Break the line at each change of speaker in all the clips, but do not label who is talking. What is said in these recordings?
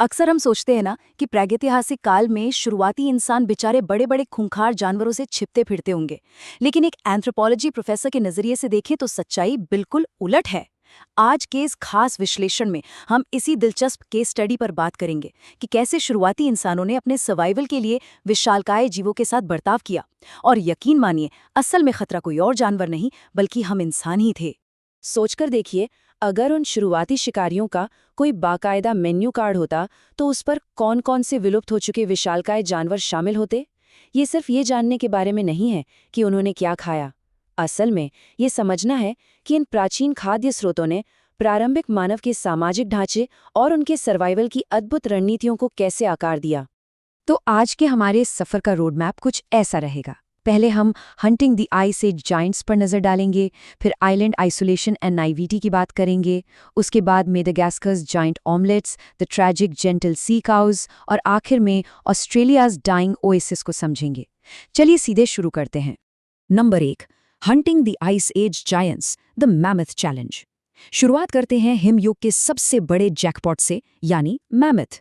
अक्सर हम सोचते हैं ना कि प्रागैतिहासिक काल में शुरुआती इंसान बेचारे बड़े बड़े खूंखार जानवरों से छिपते फिरते होंगे। लेकिन एक एंथ्रोपोलॉजी प्रोफेसर के नजरिए से देखें तो सच्चाई बिल्कुल उलट है। आज के इस खास विश्लेषण में हम इसी दिलचस्प केस स्टडी पर बात करेंगे कि कैसे शुरुआती इंसानों ने अपने सर्वाइवल के लिए विशालकाय जीवों के साथ बर्ताव किया। और यकीन मानिए, असल में खतरा कोई और जानवर नहीं बल्कि हम इंसान ही थे। सोचकर देखिए, अगर उन शुरुआती शिकारियों का कोई बाकायदा मेन्यू कार्ड होता तो उस पर कौन कौन से विलुप्त हो चुके विशालकाय जानवर शामिल होते। ये सिर्फ ये जानने के बारे में नहीं है कि उन्होंने क्या खाया। असल में ये समझना है कि इन प्राचीन खाद्य स्रोतों ने प्रारंभिक मानव के सामाजिक ढांचे और उनके सर्वाइवल की अद्भुत रणनीतियों को कैसे आकार दिया। तो आज के हमारे इस सफ़र का रोड मैप कुछ ऐसा रहेगा। पहले हम hunting the ice age giants पर नज़र डालेंगे, फिर आइलैंड आइसोलेशन एंड नाइविटी की बात करेंगे, उसके बाद Madagascar's giant omelettes, the tragic gentle sea cows और आखिर में ऑस्ट्रेलियाज डाइंग ओएसिस को समझेंगे। चलिए सीधे शुरू करते हैं। Number 1, hunting the ice age giants, the mammoth challenge. शुरुआत करते हैं हिमयुग के सबसे बड़े जैकपॉट से, यानी मैमथ।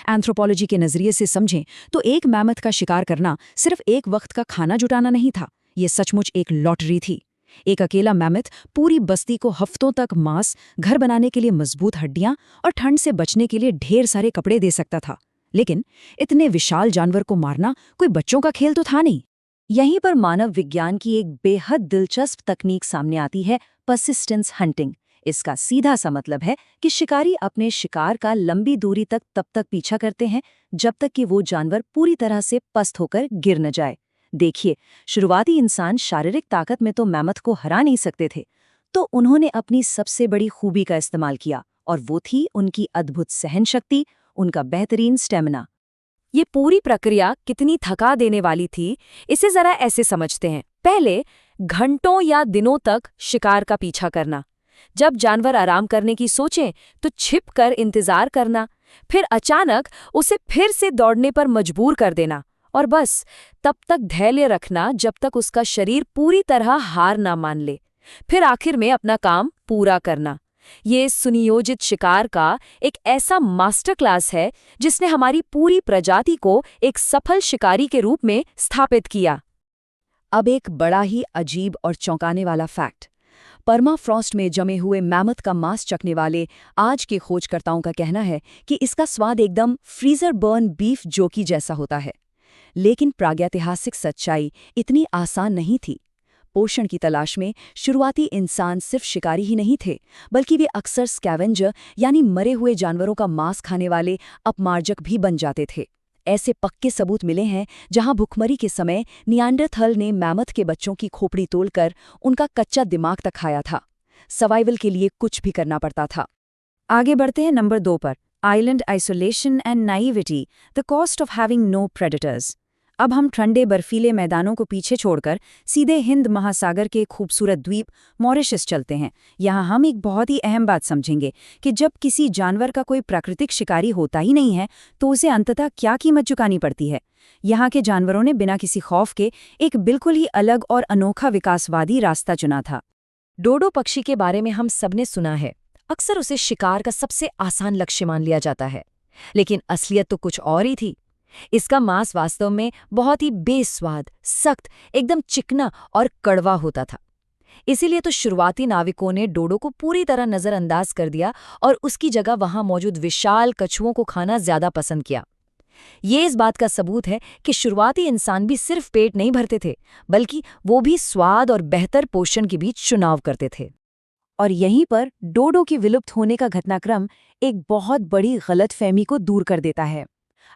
एंथ्रोपोलॉजी के नजरिए से समझें तो एक मैमथ का शिकार करना सिर्फ एक वक्त का खाना जुटाना नहीं था, ये सचमुच एक लॉटरी थी। एक अकेला मैमथ पूरी बस्ती को हफ्तों तक मांस, घर बनाने के लिए मजबूत हड्डियां और ठंड से बचने के लिए ढेर सारे कपड़े दे सकता था। लेकिन इतने विशाल जानवर को मारना कोई बच्चों का खेल तो था नहीं। यहीं पर मानव विज्ञान की एक बेहद दिलचस्प तकनीक सामने आती है, परसिस्टेंस हंटिंग। इसका सीधा सा मतलब है कि शिकारी अपने शिकार का लंबी दूरी तक तब तक पीछा करते हैं जब तक कि वो जानवर पूरी तरह से पस्त होकर गिर न जाए। देखिए, शुरुआती इंसान शारीरिक ताकत में तो मैमथ को हरा नहीं सकते थे, तो उन्होंने अपनी सबसे बड़ी खूबी का इस्तेमाल किया, और वो थी उनकी अद्भुत सहन शक्ति, उनका बेहतरीन स्टेमिना। ये पूरी प्रक्रिया कितनी थका देने वाली थी, इसे जरा ऐसे समझते हैं। पहले घंटों या दिनों तक शिकार का पीछा करना, जब जानवर आराम करने की सोचे तो छिपकर इंतजार करना, फिर अचानक उसे फिर से दौड़ने पर मजबूर कर देना, और बस तब तक धैर्य रखना जब तक उसका शरीर पूरी तरह हार ना मान ले, फिर आखिर में अपना काम पूरा करना। ये सुनियोजित शिकार का एक ऐसा मास्टर क्लास है जिसने हमारी पूरी प्रजाति को एक सफल शिकारी के रूप में स्थापित किया। अब एक बड़ा ही अजीब और चौंकाने वाला फैक्ट। परमाफ्रॉस्ट में जमे हुए मैमथ का मांस चखने वाले आज के खोजकर्ताओं का कहना है कि इसका स्वाद एकदम फ्रीजर बर्न बीफ जोकी जैसा होता है। लेकिन प्रागैतिहासिक सच्चाई इतनी आसान नहीं थी। पोषण की तलाश में शुरुआती इंसान सिर्फ शिकारी ही नहीं थे, बल्कि वे अक्सर स्कैवेंजर यानी मरे हुए जानवरों का मांस खाने वाले अपमार्जक भी बन जाते थे। ऐसे पक्के सबूत मिले हैं जहां भुखमरी के समय नियांडरथल ने मैमथ के बच्चों की खोपड़ी तोड़कर उनका कच्चा दिमाग तक खाया था। सर्वाइवल के लिए कुछ भी करना पड़ता था। आगे बढ़ते हैं नंबर 2 पर, island isolation and naivety, the cost of having no predators. अब हम ठंडे बर्फीले मैदानों को पीछे छोड़कर सीधे हिंद महासागर के खूबसूरत द्वीप मॉरिशस चलते हैं। यहाँ हम एक बहुत ही अहम बात समझेंगे कि जब किसी जानवर का कोई प्राकृतिक शिकारी होता ही नहीं है तो उसे अंततः क्या कीमत चुकानी पड़ती है। यहाँ के जानवरों ने बिना किसी खौफ के एक बिल्कुल ही अलग और अनोखा विकासवादी रास्ता चुना था। डोडो पक्षी के बारे में हम सबने सुना है। अक्सर उसे शिकार का सबसे आसान लक्ष्य मान लिया जाता है, लेकिन असलियत तो कुछ और ही थी। इसका मांस वास्तव में बहुत ही बेस्वाद, सख्त, एकदम चिकना और कड़वा होता था। इसीलिए तो शुरुआती नाविकों ने डोडो को पूरी तरह नज़रअंदाज कर दिया और उसकी जगह वहां मौजूद विशाल कछुओं को खाना ज्यादा पसंद किया। ये इस बात का सबूत है कि शुरुआती इंसान भी सिर्फ पेट नहीं भरते थे, बल्कि वो भी स्वाद और बेहतर पोषण के बीच चुनाव करते थे। और यहीं पर डोडो के विलुप्त होने का घटनाक्रम एक बहुत बड़ी गलतफहमी को दूर कर देता है।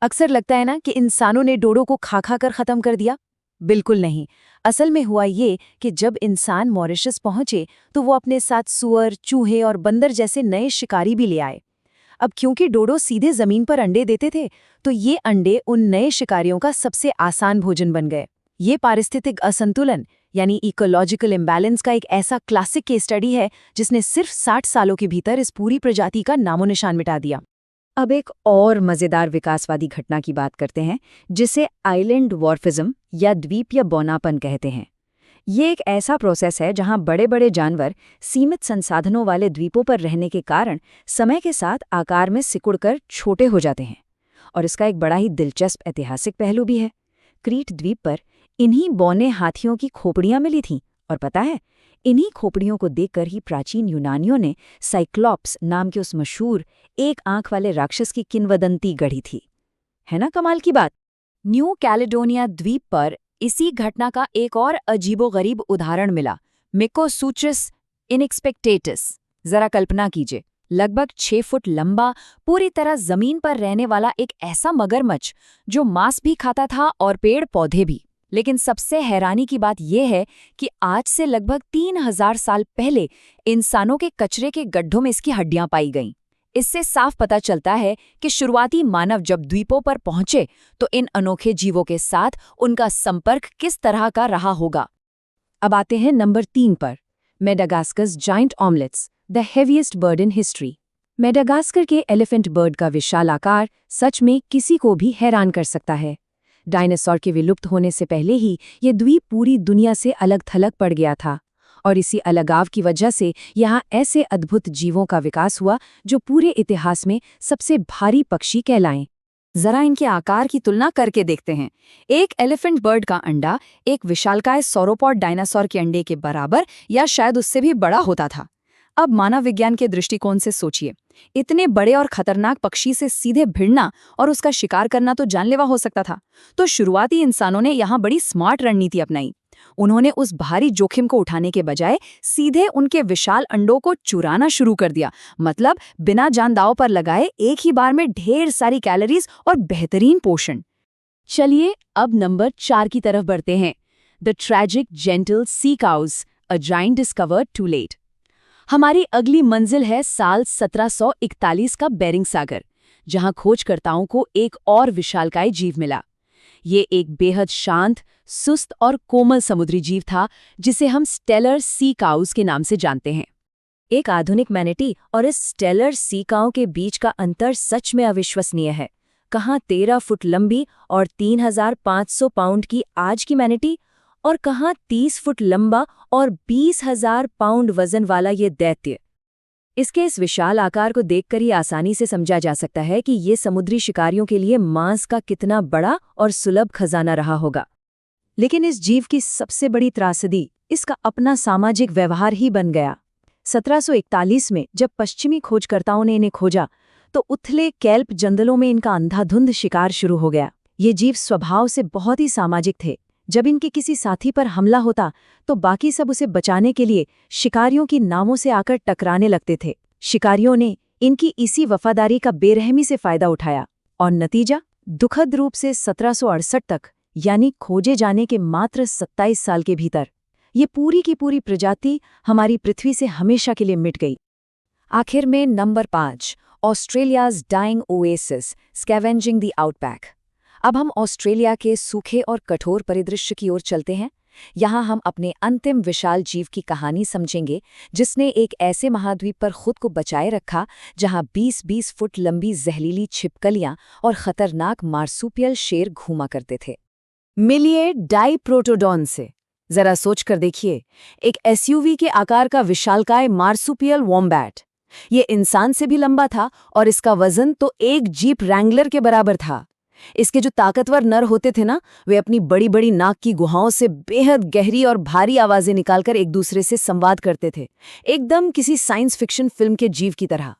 अक्सर लगता है ना कि इंसानों ने डोडो को खा खा कर खत्म कर दिया। बिल्कुल नहीं। असल में हुआ ये कि जब इंसान मॉरिशस पहुंचे तो वो अपने साथ सुअर, चूहे और बंदर जैसे नए शिकारी भी ले आए। अब क्योंकि डोडो सीधे जमीन पर अंडे देते थे, तो ये अंडे उन नए शिकारियों का सबसे आसान भोजन बन गए। ये पारिस्थितिक असंतुलन यानी इकोलॉजिकल इम्बैलेंस का एक ऐसा क्लासिक केस स्टडी है जिसने सिर्फ 60 सालों के भीतर इस पूरी प्रजाति का नामो निशान मिटा दिया। अब एक और मजेदार विकासवादी घटना की बात करते हैं, जिसे आइलैंड वॉर्फिज्म या द्वीपीय बौनापन कहते हैं। ये एक ऐसा प्रोसेस है जहां बड़े-बड़े जानवर सीमित संसाधनों वाले द्वीपों पर रहने के कारण समय के साथ आकार में सिकुड़कर छोटे हो जाते हैं। और इसका एक बड़ा ही दिलचस्प ऐतिहासिक पहलू भी है। क्रीट द्वीप पर इन्हीं बौने हाथियों की खोपड़ियां मिली थीं और पता है, इन्हीं खोपड़ियों को देखकर ही प्राचीन यूनानियों ने साइक्लॉप्स नाम के उस मशहूर एक आंख वाले राक्षस की किंवदंती गढ़ी थी। है ना कमाल की बात। न्यू कैलेडोनिया द्वीप पर इसी घटना का एक और अजीबोगरीब उदाहरण मिला, मिकोसूट्रिस इनएक्सपेक्टेटिस। जरा कल्पना कीजिए, लगभग 6 फुट लंबा, पूरी तरह जमीन पर रहने वाला एक ऐसा मगरमच्छ जो मांस भी खाता था और पेड़ पौधे भी। लेकिन सबसे हैरानी की बात यह है कि आज से लगभग 3000 साल पहले इंसानों के कचरे के गड्ढों में इसकी हड्डियां पाई गईं। इससे साफ पता चलता है कि शुरुआती मानव जब द्वीपों पर पहुंचे तो इन अनोखे जीवों के साथ उनका संपर्क किस तरह का रहा होगा। अब आते हैं नंबर 3 पर, Madagascar's giant omelettes, the heaviest bird in history. Madagascar के एलिफेंट बर्ड का विशाल आकार सच में किसी को भी हैरान कर सकता है। डायनासोर के विलुप्त होने से पहले ही ये द्वीप पूरी दुनिया से अलग थलग पड़ गया था, और इसी अलगाव की वजह से यहाँ ऐसे अद्भुत जीवों का विकास हुआ जो पूरे इतिहास में सबसे भारी पक्षी कहलाएं। जरा इनके आकार की तुलना करके देखते हैं। एक एलिफेंट बर्ड का अंडा एक विशालकाय सौरोपॉड डायनासोर के अंडे के बराबर या शायद उससे भी बड़ा होता था। अब मानव विज्ञान के दृष्टिकोण से सोचिए, इतने बड़े और खतरनाक पक्षी से सीधे भिड़ना और उसका शिकार करना तो जानलेवा हो सकता था। तो शुरुआती इंसानों ने यहाँ बड़ी स्मार्ट रणनीति अपनाई। उन्होंने उस भारी जोखिम को उठाने के बजाय सीधे उनके विशाल अंडों को चुराना शुरू कर दिया। मतलब बिना जान दांव पर लगाए एक ही बार में ढेर सारी कैलोरीज और बेहतरीन पोषण। चलिए अब नंबर 4 की तरफ बढ़ते हैं, the tragic gentle sea cows, a giant discovered too late. हमारी अगली मंजिल है साल 1741 का बेरिंग सागर, जहां खोजकर्ताओं को एक और विशालकाय जीव मिला। ये एक बेहद शांत, सुस्त और कोमल समुद्री जीव था जिसे हम स्टेलर सी काउज के नाम से जानते हैं। एक आधुनिक मैनेटी और इस स्टेलर सी काउ के बीच का अंतर सच में अविश्वसनीय है। कहाँ 13 फुट लंबी और 3500 पाउंड की आज की मैनेटी, और कहाँ 30 फुट लंबा और 20,000 पाउंड वजन वाला ये दैत्य। इसके इस विशाल आकार को देखकर ही आसानी से समझा जा सकता है कि ये समुद्री शिकारियों के लिए मांस का कितना बड़ा और सुलभ खजाना रहा होगा। लेकिन इस जीव की सबसे बड़ी त्रासदी इसका अपना सामाजिक व्यवहार ही बन गया। 1741 में जब पश्चिमी खोजकर्ताओं ने इन्हें खोजा तो उथले कैल्प जंगलों में इनका अंधाधुंध शिकार शुरू हो गया। ये जीव स्वभाव से बहुत ही सामाजिक थे। जब इनके किसी साथी पर हमला होता तो बाकी सब उसे बचाने के लिए शिकारियों की नावों से आकर टकराने लगते थे। शिकारियों ने इनकी इसी वफादारी का बेरहमी से फायदा उठाया और नतीजा दुखद रूप से 1768 तक, यानी खोजे जाने के मात्र 27 साल के भीतर, ये पूरी की पूरी प्रजाति हमारी पृथ्वी से हमेशा के लिए मिट गई। आखिर में number 5, Australia's dying oasis, scavenging the outback. अब हम ऑस्ट्रेलिया के सूखे और कठोर परिदृश्य की ओर चलते हैं। यहाँ हम अपने अंतिम विशाल जीव की कहानी समझेंगे जिसने एक ऐसे महाद्वीप पर खुद को बचाए रखा जहाँ 20-20 फुट लंबी जहरीली छिपकलियां और खतरनाक मार्सूपियल शेर घूमा करते थे। मिलिए डाइप्रोटोडॉन से। जरा सोच कर देखिए, एक एसयूवी के आकार का विशालकाय मार्सूपियल वॉम्बैट। ये इंसान से भी लंबा था और इसका वजन तो एक जीप रैंगलर के बराबर था। इसके जो ताकतवर नर होते थे ना, वे अपनी बड़ी बड़ी नाक की गुहाओं से बेहद गहरी और भारी आवाजें निकालकर एक दूसरे से संवाद करते थे, एकदम किसी साइंस फिक्शन फिल्म के जीव की तरह।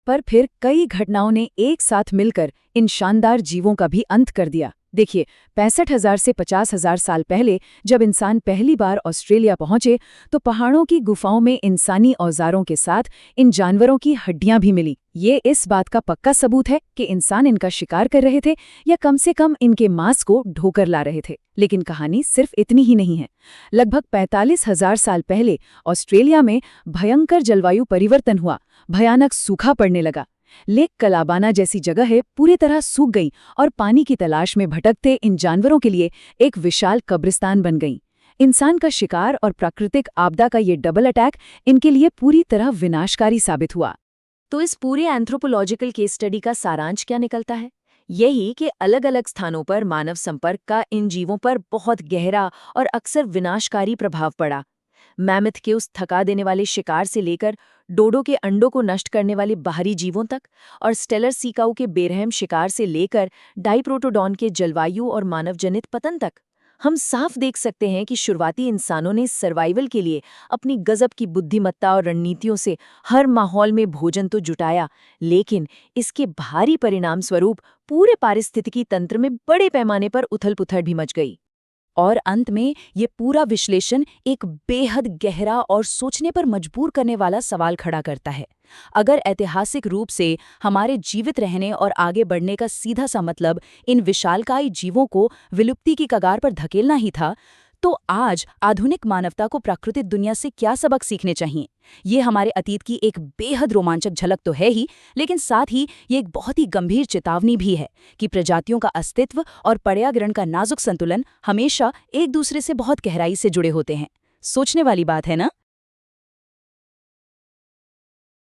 पर फिर कई घटनाओं ने एक साथ मिलकर इन शानदार जीवों का भी अंत कर दिया। देखिए, 65,000 से 50,000 साल पहले जब इंसान पहली बार ऑस्ट्रेलिया पहुंचे तो पहाड़ों की गुफाओं में इंसानी औजारों के साथ इन जानवरों की हड्डियां भी मिली। ये इस बात का पक्का सबूत है कि इंसान इनका शिकार कर रहे थे या कम से कम इनके मांस को ढोकर ला रहे थे। लेकिन कहानी सिर्फ इतनी ही नहीं है। लगभग 45,000 साल पहले ऑस्ट्रेलिया में भयंकर जलवायु परिवर्तन हुआ, भयानक सूखा पड़ने लगा। लेक कलाबाना जैसी जगहें पूरी तरह सूख गईं और पानी की तलाश में भटकते इन जानवरों के लिए एक विशाल कब्रिस्तान बन गईं। इंसान का शिकार और प्राकृतिक आपदा का ये डबल अटैक इनके लिए पूरी तरह विनाशकारी साबित हुआ। तो इस पूरे एंथ्रोपोलॉजिकल केस स्टडी का सारांश क्या निकलता है?
यही कि अलग-अलग स्थानों पर मानव संपर्क का इन जीवों पर बहुत गहरा और अक्सर विनाशकारी प्रभाव पड़ा। मैमथ के उस थका देने वाले शिकार से लेकर डोडो के अंडों को नष्ट करने वाले बाहरी जीवों तक और स्टेलर सीकाऊ के बेरहम शिकार से लेकर डाइप्रोटोडॉन के जलवायु और मानवजनित पतन तक, हम साफ देख सकते हैं कि शुरुआती इंसानों ने सर्वाइवल के लिए अपनी गजब की बुद्धिमत्ता और रणनीतियों से हर माहौल में भोजन तो जुटाया, लेकिन इसके भारी परिणाम स्वरूप पूरे पारिस्थितिकी तंत्र में बड़े पैमाने पर उथल-पुथल भी मच गई।
और अंत में ये पूरा विश्लेषण एक बेहद गहरा और सोचने पर मजबूर करने वाला सवाल खड़ा करता है। अगर ऐतिहासिक रूप से हमारे जीवित रहने और आगे बढ़ने का सीधा सा मतलब इन विशालकाय जीवों को विलुप्ति की कगार पर धकेलना ही था, तो आज आधुनिक मानवता को प्राकृतिक दुनिया से क्या सबक सीखने चाहिए? ये हमारे अतीत की एक बेहद रोमांचक झलक तो है ही, लेकिन साथ ही ये एक बहुत ही गंभीर चेतावनी भी है कि प्रजातियों का अस्तित्व और पर्यावरण का नाजुक संतुलन हमेशा एक दूसरे से बहुत गहराई से जुड़े होते हैं। सोचने वाली बात है ना?